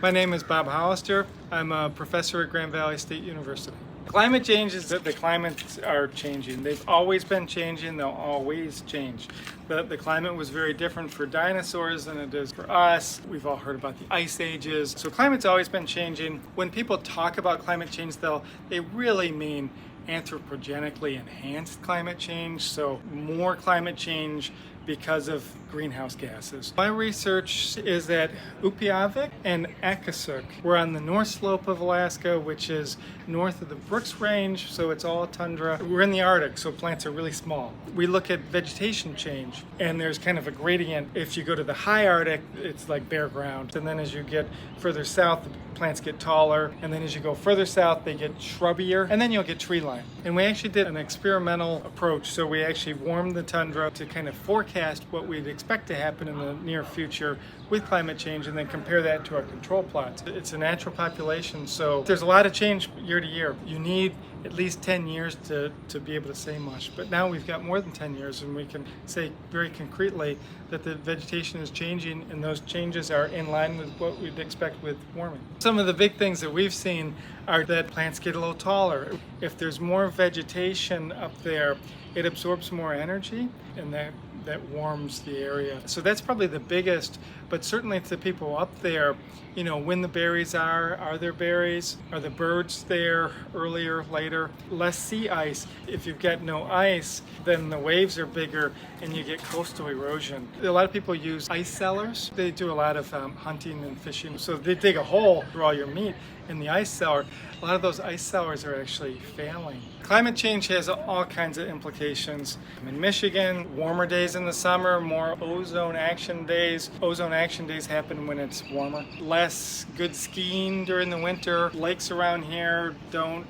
My name is Bob Hollister. I'm a professor at Grand Valley State University. Climate change is that the climates are changing. They've always been changing, they'll always change. The climate was very different for dinosaurs than it is for us. We've all heard about the ice ages. So climate's always been changing. When people talk about climate change, they really mean anthropogenically enhanced climate change, so more climate change because of greenhouse gases. My research is at EcoBUZZ and EcoBUZZ. We're on the north slope of Alaska, which is north of the Brooks Range, so it's all tundra. We're in the Arctic, so plants are really small. We look at vegetation change, and there's kind of a gradient. If you go to the high Arctic, it's like bare ground, and then as you get further south, the plants get taller, and then as you go further south, they get shrubbier, and then you'll get tree line. And we actually did an experimental approach, so we actually warmed the tundra to kind of forecast what we'd expect to happen in the near future with climate change, and then compare that to our control plots. It's a natural population, so there's a lot of change year to year. You need at least 10 years to be able to say much, but now we've got more than 10 years, and we can say very concretely that the vegetation is changing, and those changes are in line with what we'd expect with warming. Some of the big things that we've seen are that plants get a little taller. If there's more vegetation up there, it absorbs more energy, and that warms the area. So that's probably the biggest, but certainly to people up there, you know, when the berries are there berries? Are the birds there earlier, later? Less sea ice. If you've got no ice, then the waves are bigger and you get coastal erosion. A lot of people use ice cellars. They do a lot of hunting and fishing. So they dig a hole for all your meat in the ice cellar. A lot of those ice cellars are actually failing. Climate change has all kinds of implications. In Michigan, warmer days in the summer, more ozone action days. Ozone action days happen when it's warmer. Less good skiing during the winter. Lakes around here don't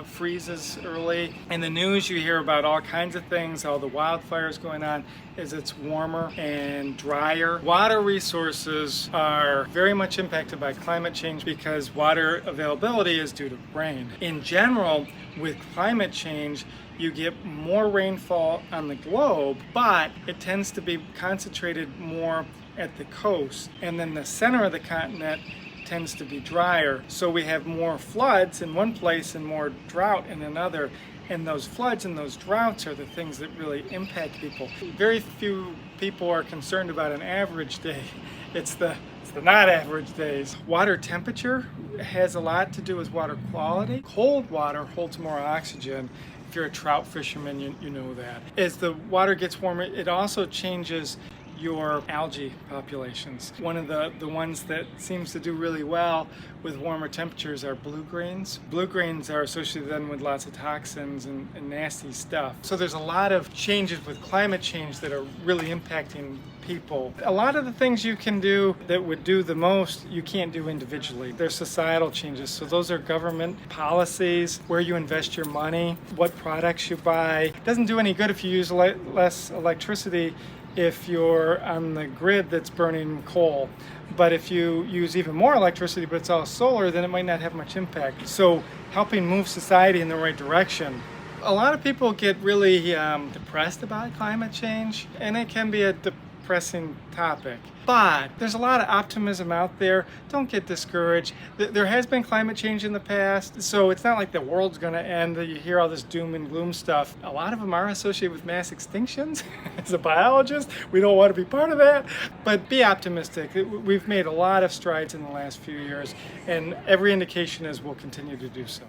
freeze as early. In the news, you hear about all kinds of things, all the wildfires going on, as it's warmer and drier. Water resources are very much impacted by climate change because water availability is due to rain. In general, with climate change, you get more rainfall on the globe, but it tends to be concentrated more at the coast, and then the center of the continent tends to be drier. So we have more floods in one place and more drought in another. And those floods and those droughts are the things that really impact people. Very few people are concerned about an average day. It's the not average days. Water temperature has a lot to do with water quality. Cold water holds more oxygen. If you're a trout fisherman, you know that. As the water gets warmer, it also changes your algae populations. One of the ones that seems to do really well with warmer temperatures are blue-grains. Blue-grains are associated then with lots of toxins and nasty stuff. So there's a lot of changes with climate change that are really impacting people. A lot of the things you can do that would do the most, you can't do individually. There's societal changes. So those are government policies, where you invest your money, what products you buy. It doesn't do any good if you use less electricity if you're on the grid that's burning coal. But if you use even more electricity, but it's all solar, then it might not have much impact. So helping move society in the right direction. A lot of people get really depressed about climate change, and it can be a depressing topic. But there's a lot of optimism out there. Don't get discouraged. There has been climate change in the past, so it's not like the world's going to end. You hear all this doom and gloom stuff. A lot of them are associated with mass extinctions. As a biologist, we don't want to be part of that. But be optimistic. We've made a lot of strides in the last few years, and every indication is we'll continue to do so.